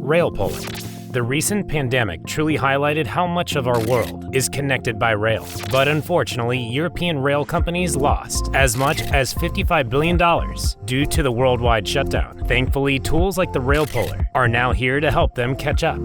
rail pulling. The recent pandemic truly highlighted how much of our world is connected by rail, but unfortunately, European rail companies lost as much as $55 billion due to the worldwide shutdown. Thankfully, tools like the rail puller are now here to help them catch up.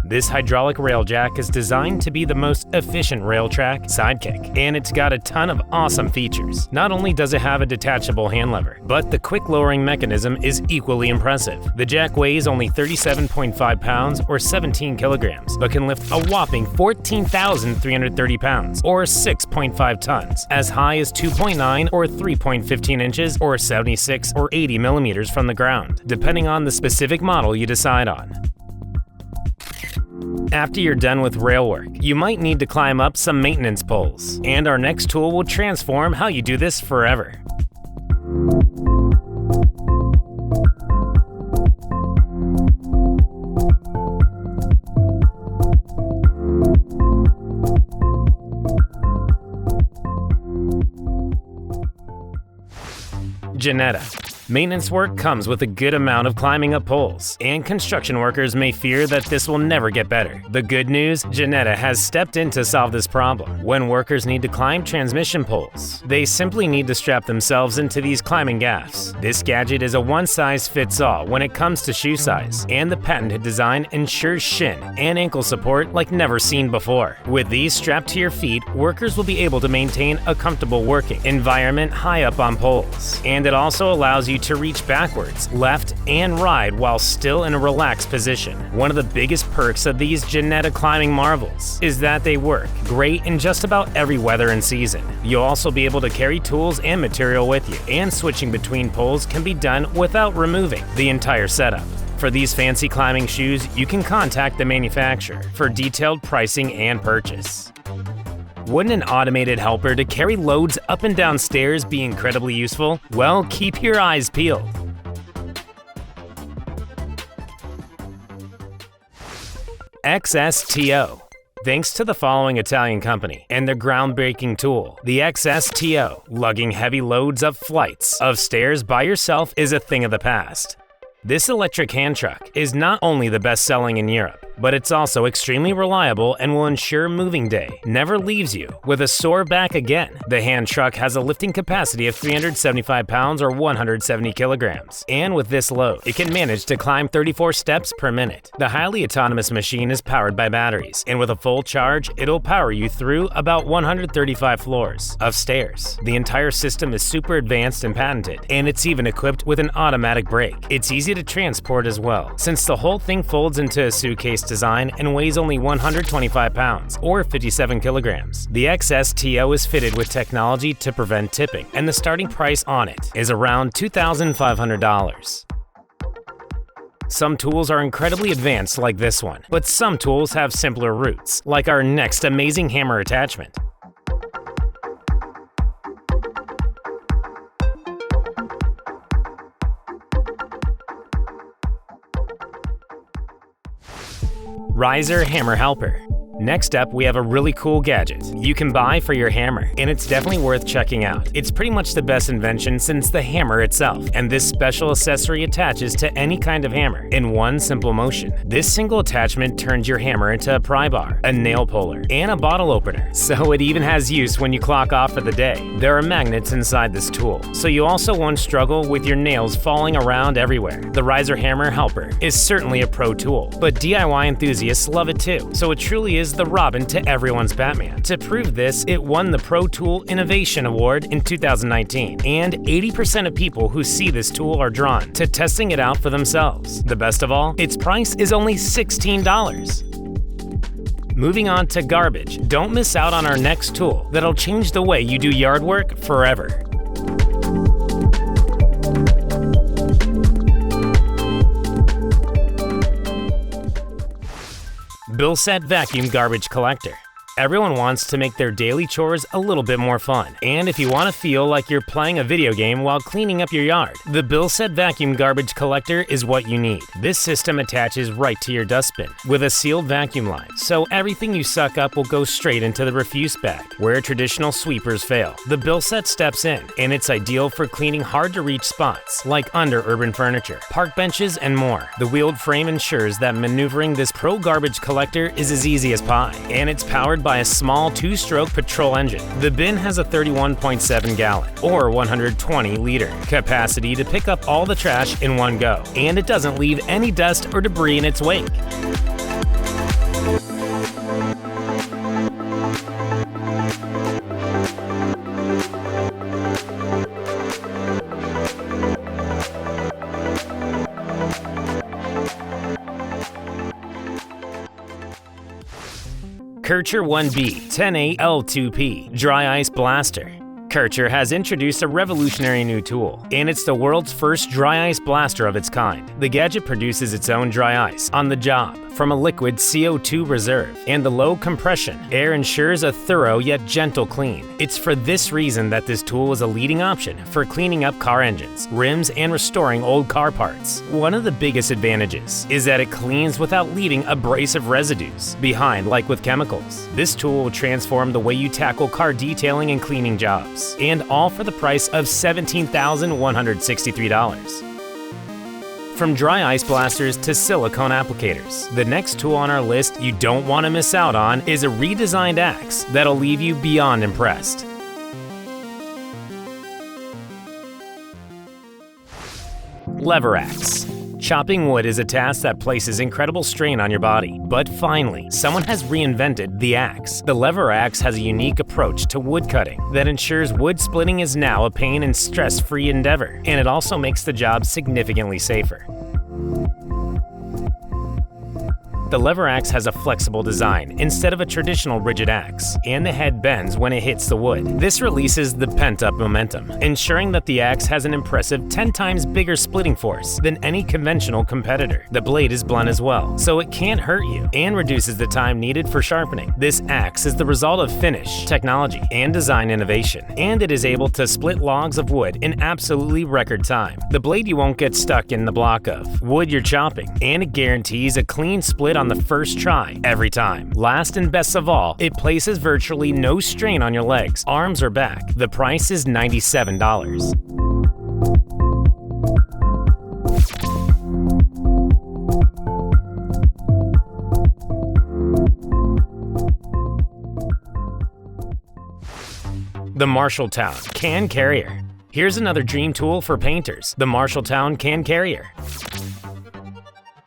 This hydraulic rail jack is designed to be the most efficient rail track sidekick, and it's got a ton of awesome features. Not only does it have a detachable hand lever, but the quick lowering mechanism is equally impressive. The jack weighs only 37.5 pounds or 17 kilograms, but can lift a whopping 14,330 pounds or 6.5 tons, as high as 2.9 or 3.15 inches or 76 or 80 millimeters from the ground, depending on the specific model you decide on. After you're done with rail work, you might need to climb up some maintenance poles, and our next tool will transform how you do this forever. Genetta. Maintenance work comes with a good amount of climbing up poles, and construction workers may fear that this will never get better. The good news, Genetta has stepped in to solve this problem. When workers need to climb transmission poles, they simply need to strap themselves into these climbing gaffs. This gadget is a one-size-fits-all when it comes to shoe size, and the patented design ensures shin and ankle support like never seen before. With these strapped to your feet, workers will be able to maintain a comfortable working environment high up on poles, and it also allows you to reach backwards, left, and right while still in a relaxed position. One of the biggest perks of these Genetta climbing marvels is that they work great in just about every weather and season. You'll also be able to carry tools and material with you, and switching between poles can be done without removing the entire setup. For these fancy climbing shoes, you can contact the manufacturer for detailed pricing and purchase. Wouldn't an automated helper to carry loads up and down stairs be incredibly useful? Well, keep your eyes peeled. XSTO. Thanks to the following Italian company and their groundbreaking tool, the XSTO, lugging heavy loads up flights of stairs by yourself is a thing of the past. This electric hand truck is not only the best-selling in Europe, but it's also extremely reliable and will ensure moving day never leaves you with a sore back again. The hand truck has a lifting capacity of 375 pounds or 170 kilograms, and with this load, it can manage to climb 34 steps per minute. The highly autonomous machine is powered by batteries, and with a full charge, it'll power you through about 135 floors of stairs. The entire system is super advanced and patented, and it's even equipped with an automatic brake. It's easy to transport as well, since the whole thing folds into a suitcase design and weighs only 125 pounds or 57 kilograms. The XSTO is fitted with technology to prevent tipping, and the starting price on it is around $2,500. Some tools are incredibly advanced like this one, but some tools have simpler roots, like our next amazing hammer attachment. Rizer Hammer Helper. Next up, we have a really cool gadget you can buy for your hammer, and it's definitely worth checking out. It's pretty much the best invention since the hammer itself, and this special accessory attaches to any kind of hammer in one simple motion. This single attachment turns your hammer into a pry bar, a nail puller, and a bottle opener, so it even has use when you clock off for the day. There are magnets inside this tool, so you also won't struggle with your nails falling around everywhere. The Rizer Hammer Helper is certainly a pro tool, but DIY enthusiasts love it too, so it truly is the Robin to everyone's Batman. To prove this, it won the Pro Tool Innovation Award in 2019, and 80% of people who see this tool are drawn to testing it out for themselves. The best of all, its price is only $16. Moving on to garbage, don't miss out on our next tool that'll change the way you do yard work forever. Bilset Vacuum Garbage Collector. Everyone wants to make their daily chores a little bit more fun. And if you want to feel like you're playing a video game while cleaning up your yard, the Bilset vacuum garbage collector is what you need. This system attaches right to your dustbin with a sealed vacuum line, so everything you suck up will go straight into the refuse bag, where traditional sweepers fail. The Bilset steps in, and it's ideal for cleaning hard-to-reach spots, like under urban furniture, park benches, and more. The wheeled frame ensures that maneuvering this pro garbage collector is as easy as pie, and it's powered by a small 2-stroke petrol engine. The bin has a 31.7 gallon or 120 liter capacity to pick up all the trash in one go, and it doesn't leave any dust or debris in its wake. Kaercher 1B 10A L2P Dry Ice Blaster. Kaercher has introduced a revolutionary new tool, and it's the world's first dry ice blaster of its kind. The gadget produces its own dry ice on the job from a liquid CO2 reserve, and the low compression air ensures a thorough yet gentle clean. It's for this reason that this tool is a leading option for cleaning up car engines, rims, and restoring old car parts. One of the biggest advantages is that it cleans without leaving abrasive residues behind like with chemicals. This tool will transform the way you tackle car detailing and cleaning jobs, and all for the price of $17,163. From dry ice blasters to silicone applicators, the next tool on our list you don't want to miss out on is a redesigned axe that'll leave you beyond impressed. Lever axe. Chopping wood is a task that places incredible strain on your body, but finally, someone has reinvented the axe. The lever axe has a unique approach to wood cutting that ensures wood splitting is now a pain and stress-free endeavor, and it also makes the job significantly safer. The lever axe has a flexible design instead of a traditional rigid axe, and the head bends when it hits the wood. This releases the pent-up momentum, ensuring that the axe has an impressive 10 times bigger splitting force than any conventional competitor. The blade is blunt as well, so it can't hurt you, and reduces the time needed for sharpening. This axe is the result of finish, technology, and design innovation, and it is able to split logs of wood in absolutely record time. The blade you won't get stuck in the block of wood you're chopping, and it guarantees a clean split on the first try every time. Last and best of all, it places virtually no strain on your legs, arms, or back. The price is $97. The Marshalltown Can Carrier. Here's another dream tool for painters, the Marshalltown Can Carrier.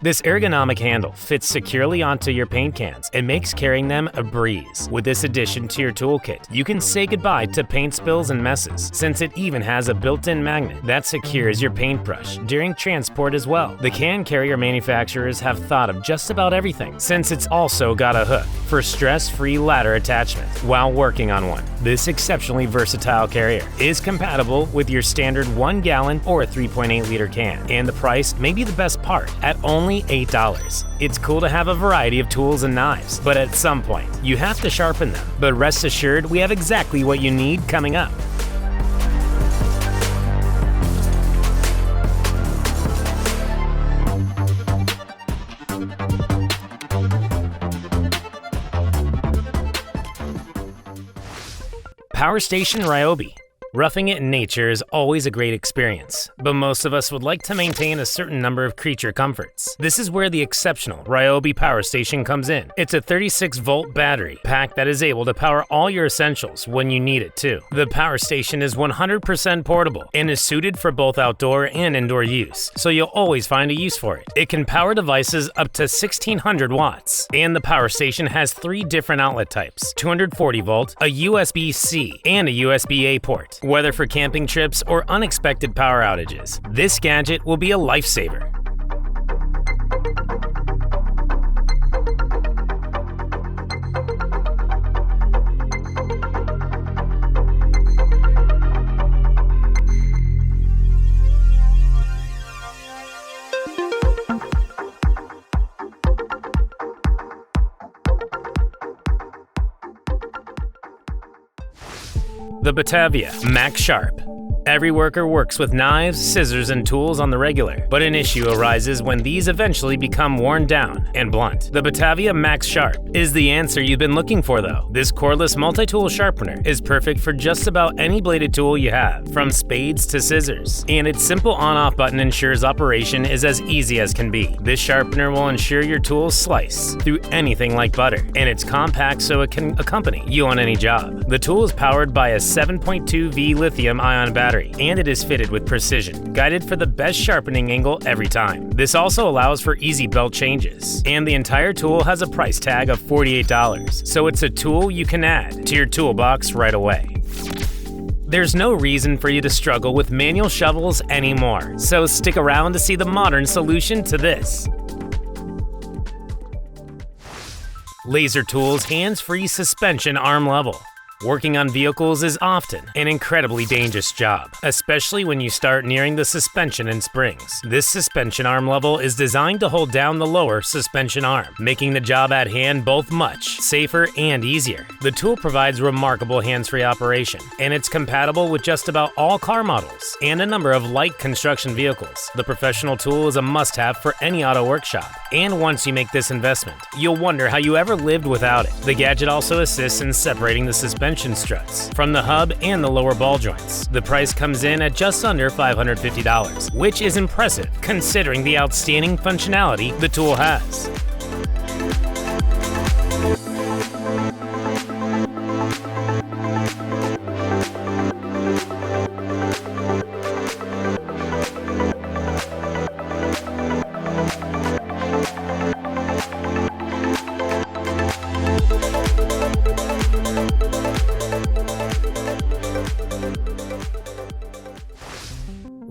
This ergonomic handle fits securely onto your paint cans and makes carrying them a breeze. With this addition to your toolkit, you can say goodbye to paint spills and messes, since it even has a built-in magnet that secures your paintbrush during transport as well. The can carrier manufacturers have thought of just about everything, since it's also got a hook for stress-free ladder attachment while working on one. This exceptionally versatile carrier is compatible with your standard 1 gallon or 3.8 liter can, and the price may be the best part at only $8. It's cool to have a variety of tools and knives, but at some point, you have to sharpen them. But rest assured, we have exactly what you need coming up. Power Station Ryobi. Roughing it in nature is always a great experience, but most of us would like to maintain a certain number of creature comforts. This is where the exceptional Ryobi Power Station comes in. It's a 36-volt battery pack that is able to power all your essentials when you need it too. The Power Station is 100% portable and is suited for both outdoor and indoor use, so you'll always find a use for it. It can power devices up to 1600 watts, and the Power Station has 3 different outlet types: 240 volt, a USB-C, and a USB-A port. Whether for camping trips or unexpected power outages, this gadget will be a lifesaver. The Batavia MaxxSharp. Every worker works with knives, scissors, and tools on the regular, but an issue arises when these eventually become worn down and blunt. The Batavia MaxxSharp is the answer you've been looking for though. This cordless multi-tool sharpener is perfect for just about any bladed tool you have, from spades to scissors, and its simple on-off button ensures operation is as easy as can be. This sharpener will ensure your tools slice through anything like butter, and it's compact so it can accompany you on any job. The tool is powered by a 7.2V lithium-ion battery, and it is fitted with precision, guided for the best sharpening angle every time. This also allows for easy belt changes, and the entire tool has a price tag of $48, so it's a tool you can add to your toolbox right away. There's no reason for you to struggle with manual shovels anymore, so stick around to see the modern solution to this. Laser Tools hands-free suspension arm level. Working on vehicles is often an incredibly dangerous job, especially when you start nearing the suspension and springs. This suspension arm level is designed to hold down the lower suspension arm, making the job at hand both much safer and easier. The tool provides remarkable hands-free operation, and it's compatible with just about all car models and a number of light construction vehicles. The professional tool is a must-have for any auto workshop, and once you make this investment, you'll wonder how you ever lived without it. The gadget also assists in separating the suspension struts from the hub and the lower ball joints. The price comes in at just under $550, which is impressive considering the outstanding functionality the tool has.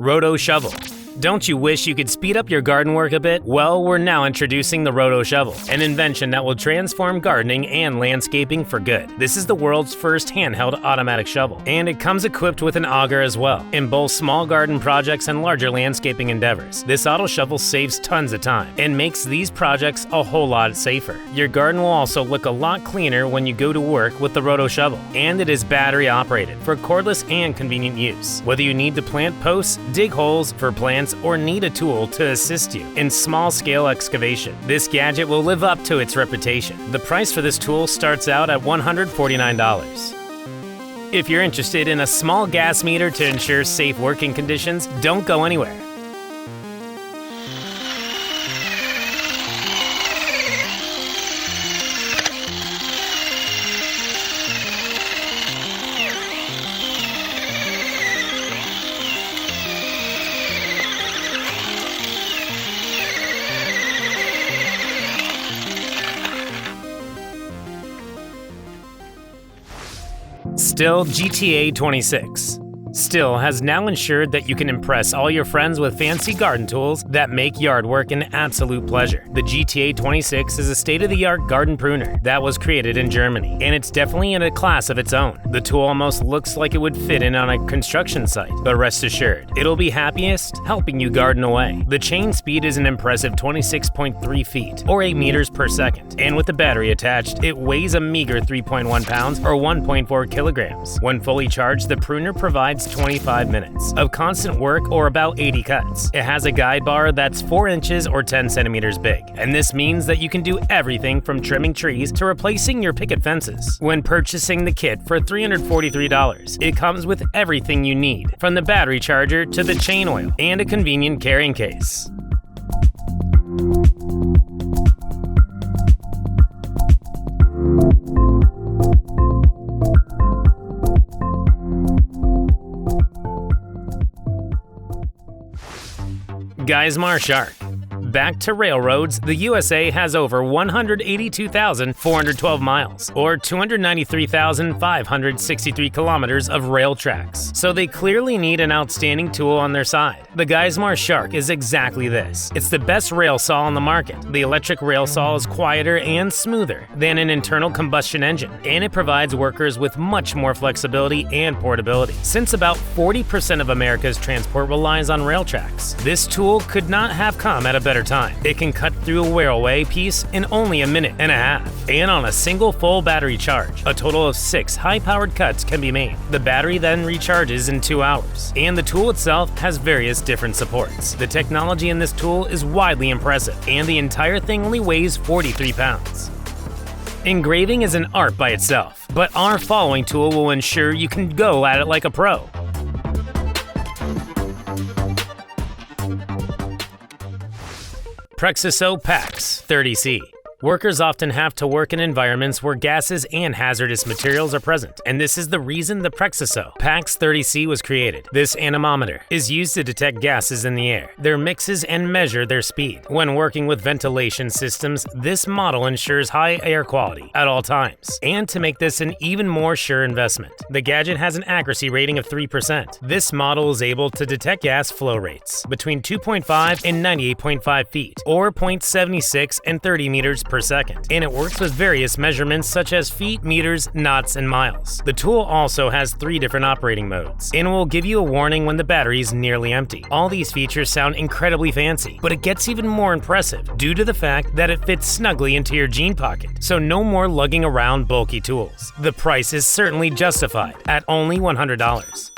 Roto Shovel. Don't you wish you could speed up your garden work a bit? Well, we're now introducing the Roto Shovel, an invention that will transform gardening and landscaping for good. This is the world's first handheld automatic shovel, and it comes equipped with an auger as well. In both small garden projects and larger landscaping endeavors, this auto shovel saves tons of time and makes these projects a whole lot safer. Your garden will also look a lot cleaner when you go to work with the Roto Shovel, and it is battery operated for cordless and convenient use. Whether you need to plant posts, dig holes for plants, or need a tool to assist you in small-scale excavation, this gadget will live up to its reputation. The price for this tool starts out at $149. If you're interested in a small gas meter to ensure safe working conditions, don't go anywhere. Stihl GTA 26. Stihl has now ensured that you can impress all your friends with fancy garden tools that make yard work an absolute pleasure. The GTA 26 is a state-of-the-art garden pruner that was created in Germany, and it's definitely in a class of its own. The tool almost looks like it would fit in on a construction site, but rest assured, it'll be happiest helping you garden away. The chain speed is an impressive 26.3 feet, or 8 meters per second, and with the battery attached, it weighs a meager 3.1 pounds or 1.4 kilograms. When fully charged, the pruner provides 25 minutes of constant work or about 80 cuts. It has a guide bar that's 4 inches or 10 centimeters big, and this means that you can do everything from trimming trees to replacing your picket fences. When purchasing the kit for $343, it comes with everything you need, from the battery charger to the chain oil and a convenient carrying case. Geismar Shark. Back to railroads, the USA has over 182,412 miles, or 293,563 kilometers of rail tracks, so they clearly need an outstanding tool on their side. The Geismar Shark is exactly this. It's the best rail saw on the market. The electric rail saw is quieter and smoother than an internal combustion engine, and it provides workers with much more flexibility and portability. Since about 40% of America's transport relies on rail tracks, this tool could not have come at a better time. It can cut through a railway piece in only a minute and a half, and on a single full battery charge. A total of 6 high-powered cuts can be made. The battery then recharges in 2 hours, and the tool itself has various different supports. The technology in this tool is widely impressive, and the entire thing only weighs 43 pounds. Engraving is an art by itself, but our following tool will ensure you can go at it like a pro. PREXISO PAX 30C. Workers often have to work in environments where gases and hazardous materials are present, and this is the reason the PREXISO PAX 30C was created. This anemometer is used to detect gases in the air, their mixes, and measure their speed. When working with ventilation systems, this model ensures high air quality at all times. And to make this an even more sure investment, the gadget has an accuracy rating of 3%. This model is able to detect gas flow rates between 2.5 and 98.5 feet, or 0.76 and 30 meters per second, and it works with various measurements such as feet, meters, knots, and miles. The tool also has 3 different operating modes, and will give you a warning when the battery is nearly empty. All these features sound incredibly fancy, but it gets even more impressive due to the fact that it fits snugly into your jean pocket, so no more lugging around bulky tools. The price is certainly justified at only $100.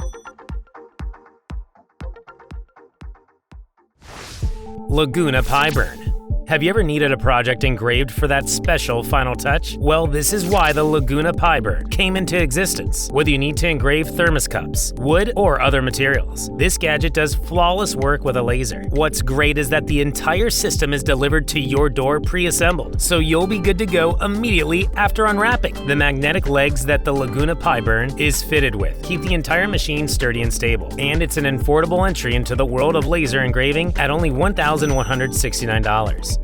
Laguna PiBurn. Have you ever needed a project engraved for that special final touch? Well, this is why the Laguna PiBurn came into existence. Whether you need to engrave thermos cups, wood, or other materials, this gadget does flawless work with a laser. What's great is that the entire system is delivered to your door pre-assembled, so you'll be good to go immediately after unwrapping. The magnetic legs that the Laguna PiBurn is fitted with keep the entire machine sturdy and stable, and it's an affordable entry into the world of laser engraving at only $1,169.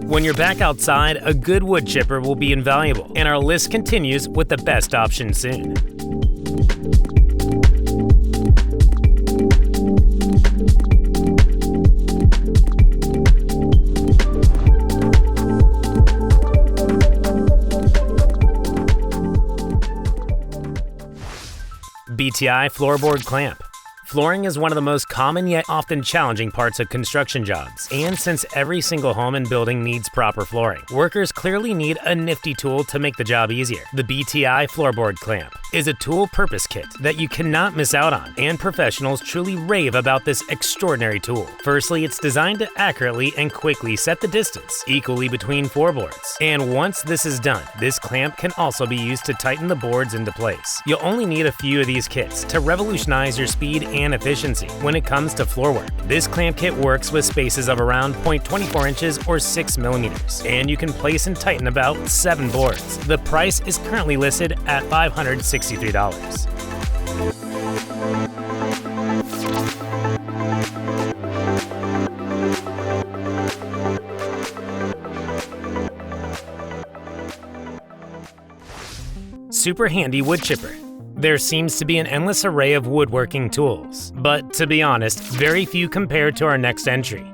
When you're back outside, a good wood chipper will be invaluable, and our list continues with the best option soon. BTI Floorboard Clamp. Flooring is one of the most common yet often challenging parts of construction jobs, and since every single home and building needs proper flooring, workers clearly need a nifty tool to make the job easier. The BTI Floorboard Clamp is a tool purpose kit that you cannot miss out on, and professionals truly rave about this extraordinary tool. Firstly, it's designed to accurately and quickly set the distance equally between floorboards, and once this is done, this clamp can also be used to tighten the boards into place. You'll only need a few of these kits to revolutionize your speed and efficiency when it comes to floor work. This clamp kit works with spaces of around 0.24 inches or 6 millimeters, and you can place and tighten about 7 boards. The price is currently listed at $563. SuperHandy wood chipper. There seems to be an endless array of woodworking tools, but to be honest, very few compared to our next entry.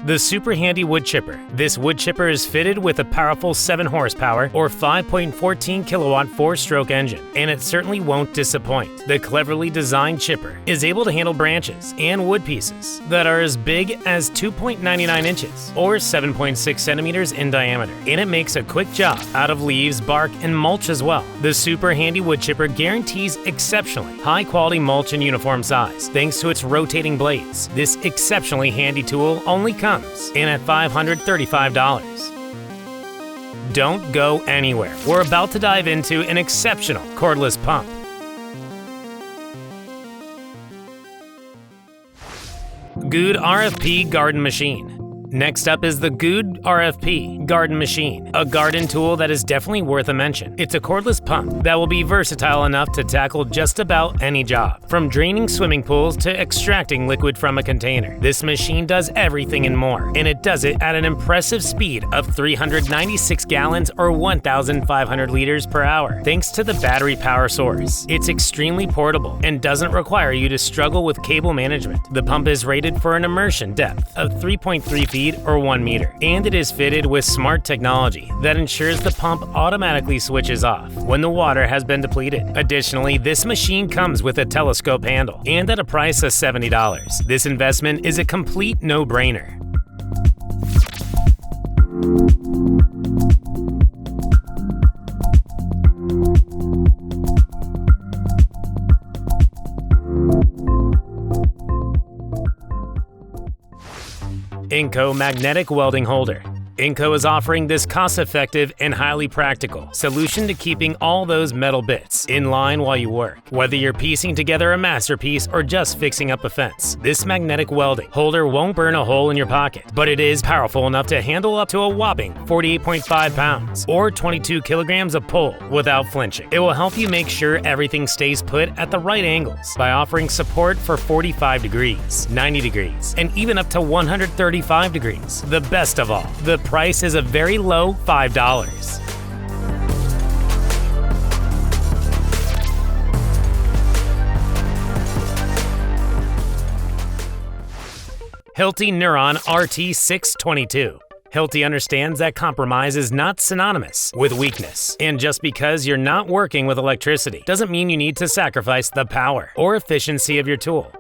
The SuperHandy wood chipper. This wood chipper is fitted with a powerful 7 horsepower or 5.14 kilowatt 4-stroke engine, and it certainly won't disappoint. The cleverly designed chipper is able to handle branches and wood pieces that are as big as 2.99 inches or 7.6 centimeters in diameter, and it makes a quick job out of leaves, bark, and mulch as well. The SuperHandy wood chipper guarantees exceptionally high quality mulch and uniform size thanks to its rotating blades. This exceptionally handy tool only comes in at $535. Don't go anywhere. We're about to dive into an exceptional cordless pump. Gude RFP Garden Machine. Next up is the Gude RFP Garden Machine, a garden tool that is definitely worth a mention. A garden tool that is definitely worth a mention. It's a cordless pump that will be versatile enough to tackle just about any job, from draining swimming pools to extracting liquid from a container. This machine does everything and more, and it does it at an impressive speed of 396 gallons or 1,500 liters per hour, thanks to the battery power source. It's extremely portable and doesn't require you to struggle with cable management. The pump is rated for an immersion depth of 3.3 feet or 1 meter, and it is fitted with smart technology that ensures the pump automatically switches off when the water has been depleted. Additionally, this machine comes with a telescope handle and at a price of $70. This investment is a complete no-brainer. INGCO Magnetic Welding Holder. INGCO is offering this cost-effective and highly practical solution to keeping all those metal bits in line while you work. Whether you're piecing together a masterpiece or just fixing up a fence, this magnetic welding holder won't burn a hole in your pocket, but it is powerful enough to handle up to a whopping 48.5 pounds or 22 kilograms of pull without flinching. It will help you make sure everything stays put at the right angles by offering support for 45 degrees, 90 degrees, and even up to 135 degrees. The best of all, the price is a very low $5. Hilti Nuron RT 622. Hilti understands that compromise is not synonymous with weakness, and just because you're not working with electricity doesn't mean you need to sacrifice the power or efficiency of your tool.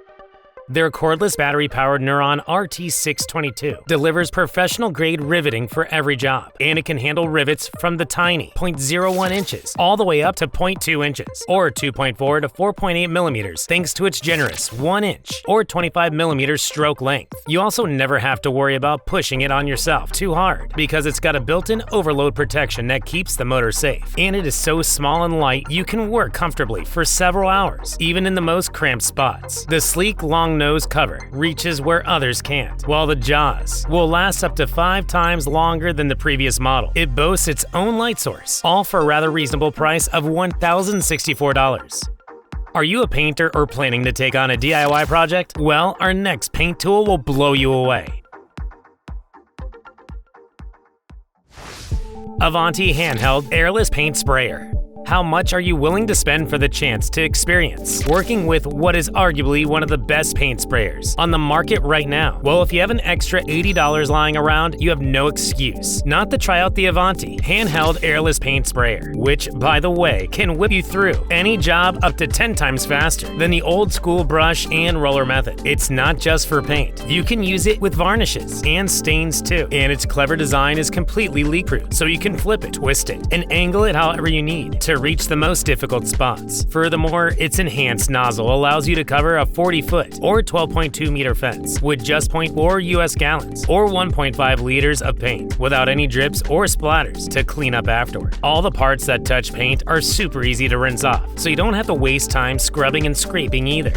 Their cordless battery-powered Nuron RT 622 delivers professional-grade riveting for every job, and it can handle rivets from the tiny 0.01 inches all the way up to 0.2 inches or 2.4 to 4.8 millimeters thanks to its generous 1 inch or 25 millimeter stroke length. You also never have to worry about pushing it on yourself too hard because it's got a built-in overload protection that keeps the motor safe, and it is so small and light you can work comfortably for several hours, even in the most cramped spots. The sleek, long nose cover reaches where others can't, while the jaws will last up to 5 times longer than the previous model. It boasts its own light source, all for a rather reasonable price of $1,064. Are you a painter or planning to take on a DIY project? Well, our next paint tool will blow you away. Avanti Handheld Airless Paint Sprayer. How much are you willing to spend for the chance to experience working with what is arguably one of the best paint sprayers on the market right now? Well, if you have an extra $80 lying around, you have no excuse not to try out the Avanti Handheld Airless Paint Sprayer, which, by the way, can whip you through any job up to 10 times faster than the old school brush and roller method. It's not just for paint. You can use it with varnishes and stains too, and its clever design is completely leak-proof, so you can flip it, twist it, and angle it however you need to reach the most difficult spots. Furthermore, its enhanced nozzle allows you to cover a 40-foot or 12.2 meter fence with just 0.4 US gallons or 1.5 liters of paint without any drips or splatters to clean up afterward. All the parts that touch paint are super easy to rinse off, so you don't have to waste time scrubbing and scraping either.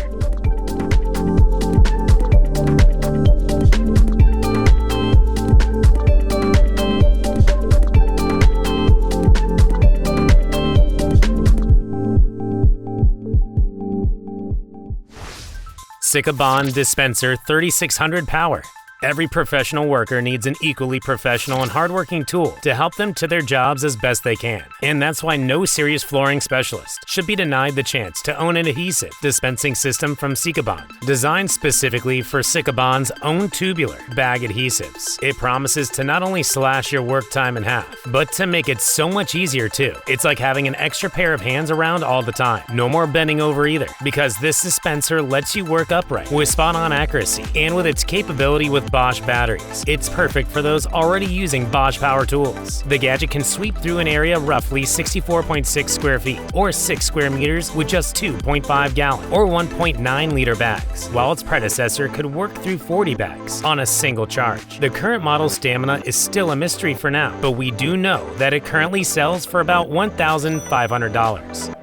Seabond Dispenser 3600 Power. Every professional worker needs an equally professional and hardworking tool to help them to their jobs as best they can. And that's why no serious flooring specialist should be denied the chance to own an adhesive dispensing system from Seabond, designed specifically for Seabond's own tubular bag adhesives. It promises to not only slash your work time in half, but to make it so much easier too. It's like having an extra pair of hands around all the time. No more bending over either, because this dispenser lets you work upright with spot-on accuracy, and with its capability with Bosch batteries, it's perfect for those already using Bosch power tools. The gadget can sweep through an area roughly 64.6 square feet or 6 square meters with just 2.5 gallon or 1.9 liter bags, while its predecessor could work through 40 bags on a single charge. The current model's stamina is still a mystery for now, but we do know that it currently sells for about $1,500.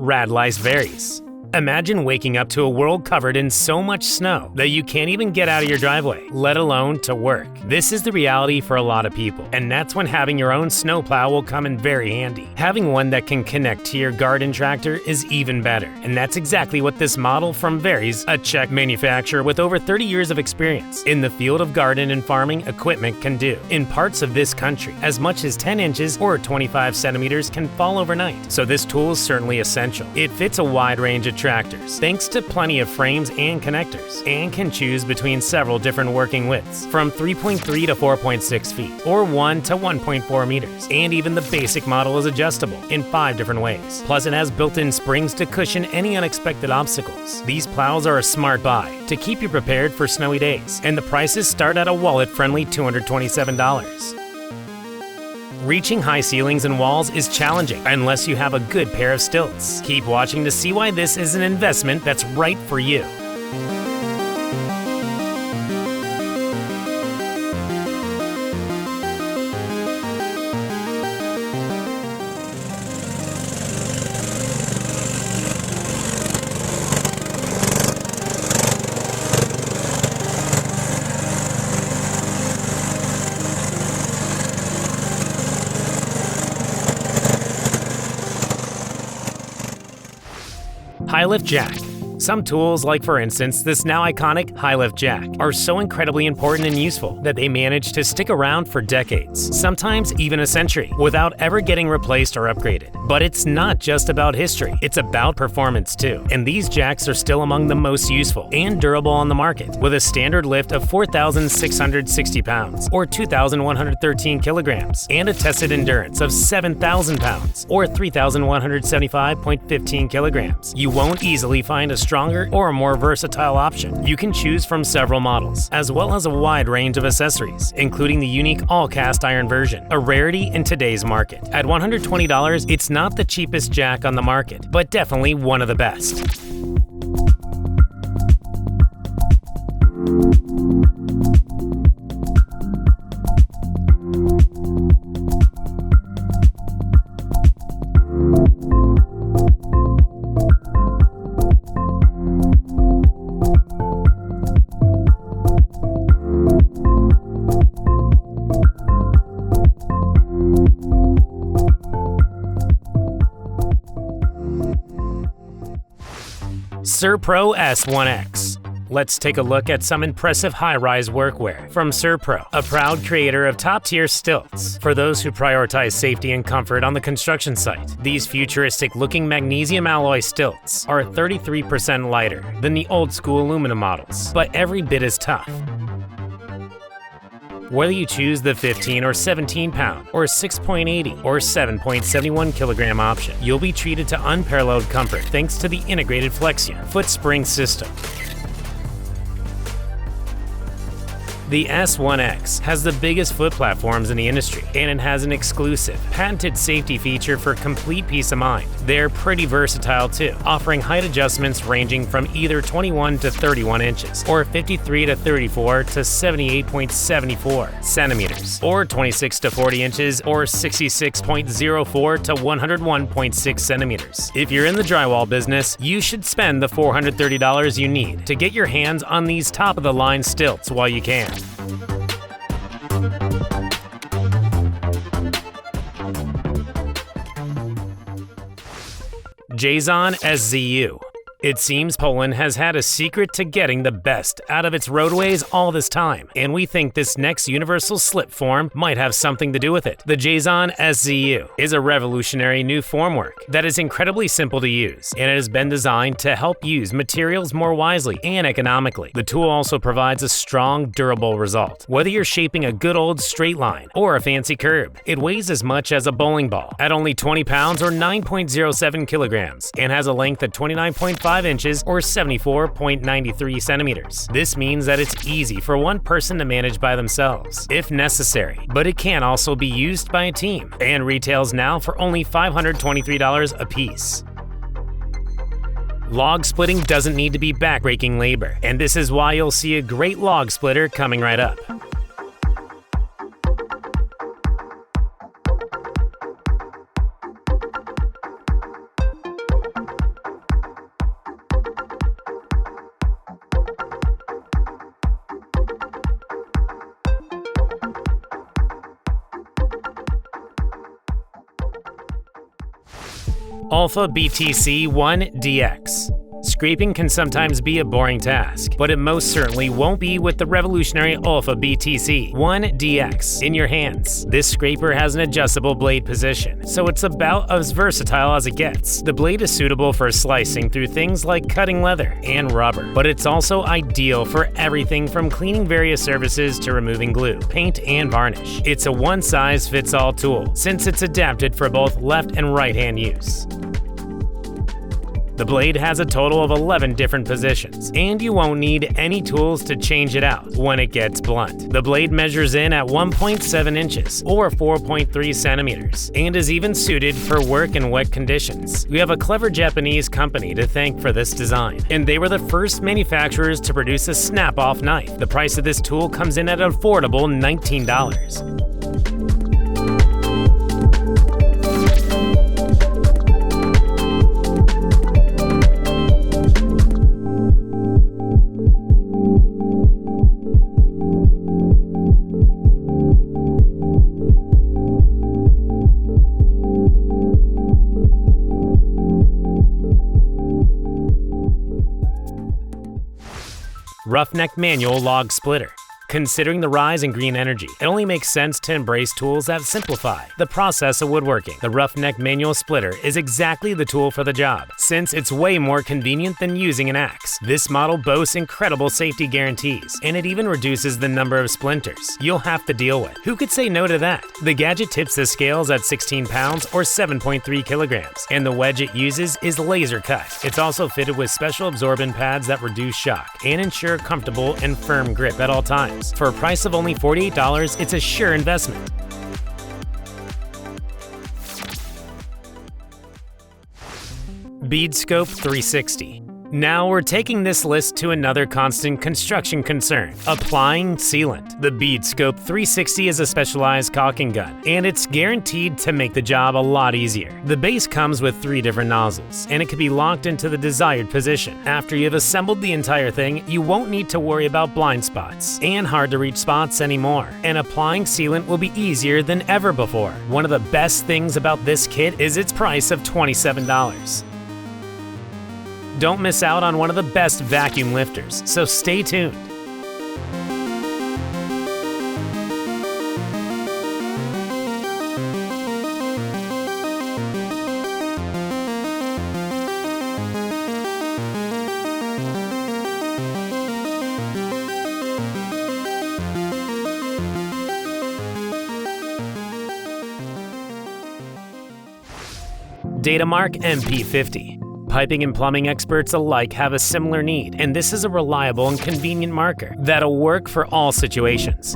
Radlice VARES. Imagine waking up to a world covered in so much snow that you can't even get out of your driveway, let alone to work. This is the reality for a lot of people, and that's when having your own snowplow will come in very handy. Having one that can connect to your garden tractor is even better, and that's exactly what this model from VARES, a Czech manufacturer with over 30 years of experience in the field of garden and farming equipment, can do. In parts of this country, as much as 10 inches or 25 centimeters can fall overnight, so this tool is certainly essential. It fits a wide range of tractors, thanks to plenty of frames and connectors, and can choose between several different working widths, from 3.3 to 4.6 feet, or 1 to 1.4 meters, and even the basic model is adjustable in 5 different ways. Plus, it has built-in springs to cushion any unexpected obstacles. These plows are a smart buy to keep you prepared for snowy days, and the prices start at a wallet-friendly $227. Reaching high ceilings and walls is challenging unless you have a good pair of stilts. Keep watching to see why this is an investment that's right for you. High lift jack. Some tools, like for instance this now iconic high lift jack, are so incredibly important and useful that they manage to stick around for decades, sometimes even a century, without ever getting replaced or upgraded. But it's not just about history, it's about performance too. And these jacks are still among the most useful and durable on the market, with a standard lift of 4,660 pounds, or 2,113 kilograms, and a tested endurance of 7,000 pounds, or 3,175.15 kilograms. You won't easily find a stronger or a more versatile option. You can choose from several models, as well as a wide range of accessories, including the unique all-cast iron version, a rarity in today's market. At $120, it's not the cheapest jack on the market, but definitely one of the best. SurPro S1X. Let's take a look at some impressive high-rise workwear from SurPro, a proud creator of top-tier stilts. For those who prioritize safety and comfort on the construction site, these futuristic-looking magnesium alloy stilts are 33% lighter than the old-school aluminum models, but every bit as tough. Whether you choose the 15 or 17 pound, or 6.80 or 7.71 kilogram option, you'll be treated to unparalleled comfort thanks to the integrated Flexion foot spring system. The S1X has the biggest foot platforms in the industry, and it has an exclusive, patented safety feature for complete peace of mind. They're pretty versatile too, offering height adjustments ranging from either 21 to 31 inches, or 53 to 34 to 78.74 centimeters, or 26 to 40 inches, or 66.04 to 101.6 centimeters. If you're in the drywall business, you should spend the $430 you need to get your hands on these top-of-the-line stilts while you can. Jazon SZU. It seems Poland has had a secret to getting the best out of its roadways all this time, and we think this next universal slip form might have something to do with it. The Jazon SZU is a revolutionary new formwork that is incredibly simple to use, and it has been designed to help use materials more wisely and economically. The tool also provides a strong, durable result. Whether you're shaping a good old straight line or a fancy curb, it weighs as much as a bowling ball at only 20 pounds or 9.07 kilograms, and has a length of 29.5 inches or 74.93 centimeters. This means that it's easy for one person to manage by themselves, if necessary, but it can also be used by a team, and retails now for only $523 a piece. Log splitting doesn't need to be backbreaking labor, and this is why you'll see a great log splitter coming right up. Alpha BTC-1DX. Scraping can sometimes be a boring task, but it most certainly won't be with the revolutionary Alpha BTC-1DX in your hands. This scraper has an adjustable blade position, so it's about as versatile as it gets. The blade is suitable for slicing through things like cutting leather and rubber, but it's also ideal for everything from cleaning various surfaces to removing glue, paint, and varnish. It's a one-size-fits-all tool, since it's adapted for both left and right-hand use. The blade has a total of 11 different positions, and you won't need any tools to change it out when it gets blunt. The blade measures in at 1.7 inches or 4.3 centimeters, and is even suited for work in wet conditions. We have a clever Japanese company to thank for this design, and they were the first manufacturers to produce a snap-off knife. The price of this tool comes in at an affordable $19. Roughneck Manual Log Splitter. Considering the rise in green energy, it only makes sense to embrace tools that simplify the process of woodworking. The Roughneck Manual Splitter is exactly the tool for the job, since it's way more convenient than using an axe. This model boasts incredible safety guarantees, and it even reduces the number of splinters you'll have to deal with. Who could say no to that? The gadget tips the scales at 16 pounds or 7.3 kilograms, and the wedge it uses is laser cut. It's also fitted with special absorbent pads that reduce shock and ensure comfortable and firm grip at all times. For a price of only $48, it's a sure investment. Bead Scope 360. Now we're taking this list to another constant construction concern: applying sealant. The Bead Scope 360 is a specialized caulking gun, and it's guaranteed to make the job a lot easier. The base comes with 3 different nozzles, and it can be locked into the desired position. After you've assembled the entire thing, you won't need to worry about blind spots and hard to reach spots anymore, and applying sealant will be easier than ever before. One of the best things about this kit is its price of $27. Don't miss out on one of the best vacuum lifters, so stay tuned. Datamark MP-50. Piping and plumbing experts alike have a similar need, and this is a reliable and convenient marker that'll work for all situations.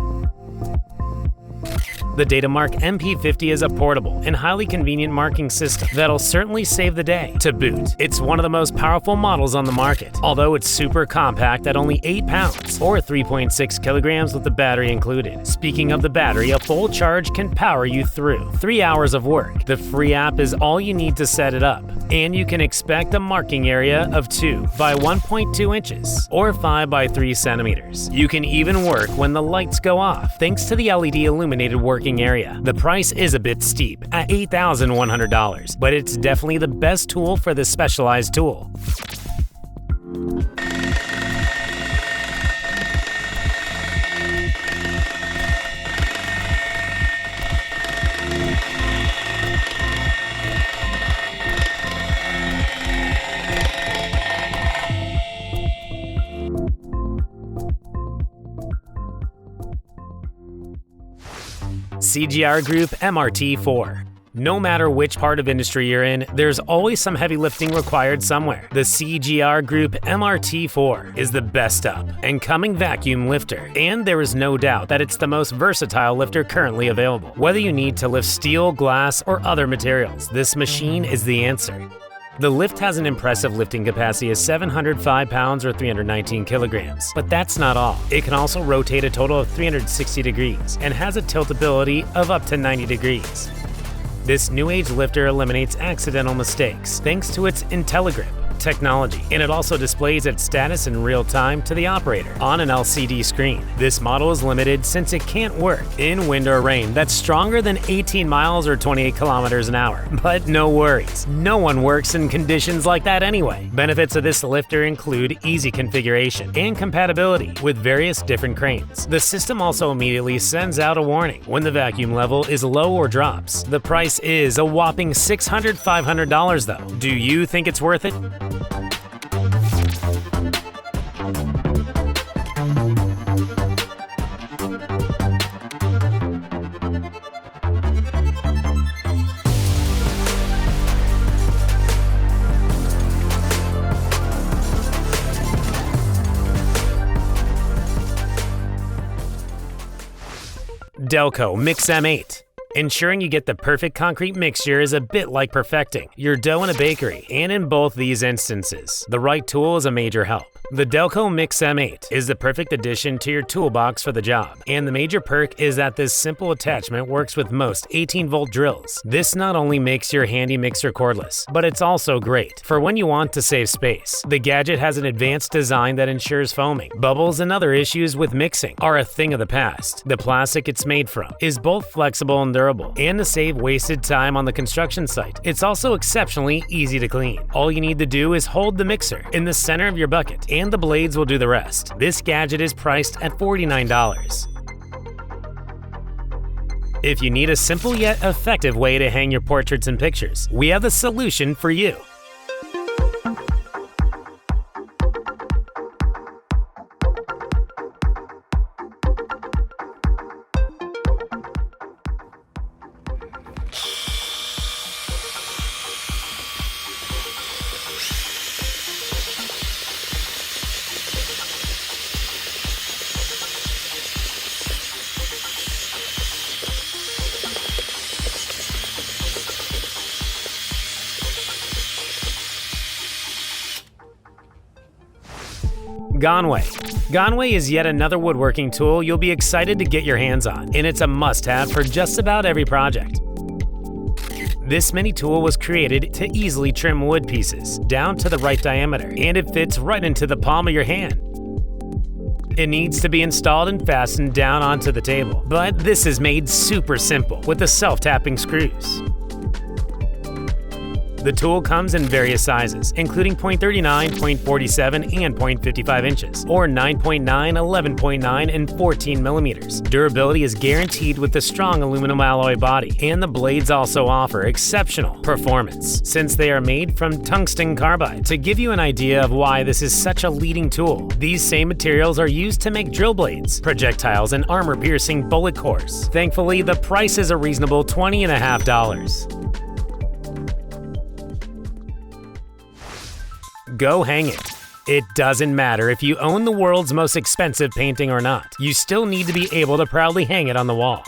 The Datamark MP-50 is a portable and highly convenient marking system that'll certainly save the day. To boot, it's one of the most powerful models on the market, although it's super compact at only 8 pounds or 3.6 kilograms with the battery included. Speaking of the battery, a full charge can power you through 3 hours of work. The free app is all you need to set it up, and you can expect a marking area of 2 by 1.2 inches or 5 by 3 centimeters. You can even work when the lights go off thanks to the LED illuminated working area. The price is a bit steep at $8,100, but it's definitely the best tool for this specialized tool. CGR Group MT4. No matter which part of industry you're in, there's always some heavy lifting required somewhere. The CGR Group MT4 is the best up and coming vacuum lifter, and there is no doubt that it's the most versatile lifter currently available. Whether you need to lift steel, glass, or other materials, this machine is the answer. The lift has an impressive lifting capacity of 705 pounds or 319 kilograms, but that's not all. It can also rotate a total of 360 degrees and has a tiltability of up to 90 degrees. This new age lifter eliminates accidental mistakes thanks to its IntelliGrip technology, and it also displays its status in real time to the operator on an LCD screen. This model is limited since it can't work in wind or rain that's stronger than 18 miles or 28 kilometers an hour. But no worries, no one works in conditions like that anyway. Benefits of this lifter include easy configuration and compatibility with various different cranes. The system also immediately sends out a warning when the vacuum level is low or drops. The price is a whopping $500 though. Do you think it's worth it? Delco Mix M8. Ensuring you get the perfect concrete mixture is a bit like perfecting your dough in a bakery, and in both these instances, the right tool is a major help. The Delco Mix M8 is the perfect addition to your toolbox for the job, and the major perk is that this simple attachment works with most 18-volt drills. This not only makes your handy mixer cordless, but it's also great for when you want to save space. The gadget has an advanced design that ensures foaming, bubbles, and other issues with mixing are a thing of the past. The plastic it's made from is both flexible and durable, and to save wasted time on the construction site, it's also exceptionally easy to clean. All you need to do is hold the mixer in the center of your bucket, and the blades will do the rest. This gadget is priced at $49. If you need a simple yet effective way to hang your portraits and pictures, we have the solution for you. Gonway. Gonway is yet another woodworking tool you'll be excited to get your hands on, and it's a must-have for just about every project. This mini tool was created to easily trim wood pieces down to the right diameter, and it fits right into the palm of your hand. It needs to be installed and fastened down onto the table, but this is made super simple with the self-tapping screws. The tool comes in various sizes, including .39, .47, and .55 inches, or 9.9, 11.9, and 14 millimeters. Durability is guaranteed with the strong aluminum alloy body, and the blades also offer exceptional performance, since they are made from tungsten carbide. To give you an idea of why this is such a leading tool, these same materials are used to make drill blades, projectiles, and armor-piercing bullet cores. Thankfully, the price is a reasonable $20.50. Go hang it. It doesn't matter if you own the world's most expensive painting or not. You still need to be able to proudly hang it on the wall.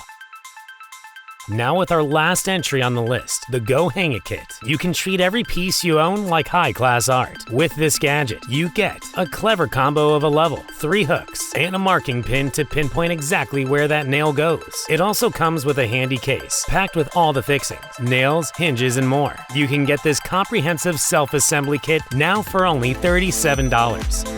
Now with our last entry on the list, the Go Hang It Kit. You can treat every piece you own like high-class art. With this gadget, you get a clever combo of a level, 3 hooks, and a marking pin to pinpoint exactly where that nail goes. It also comes with a handy case, packed with all the fixings, nails, hinges, and more. You can get this comprehensive self-assembly kit now for only $37.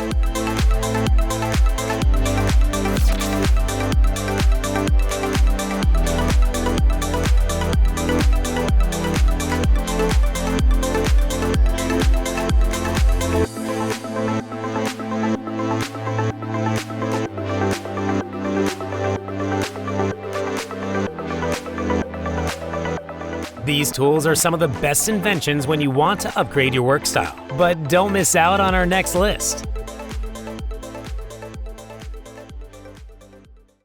These tools are some of the best inventions when you want to upgrade your work style. But don't miss out on our next list.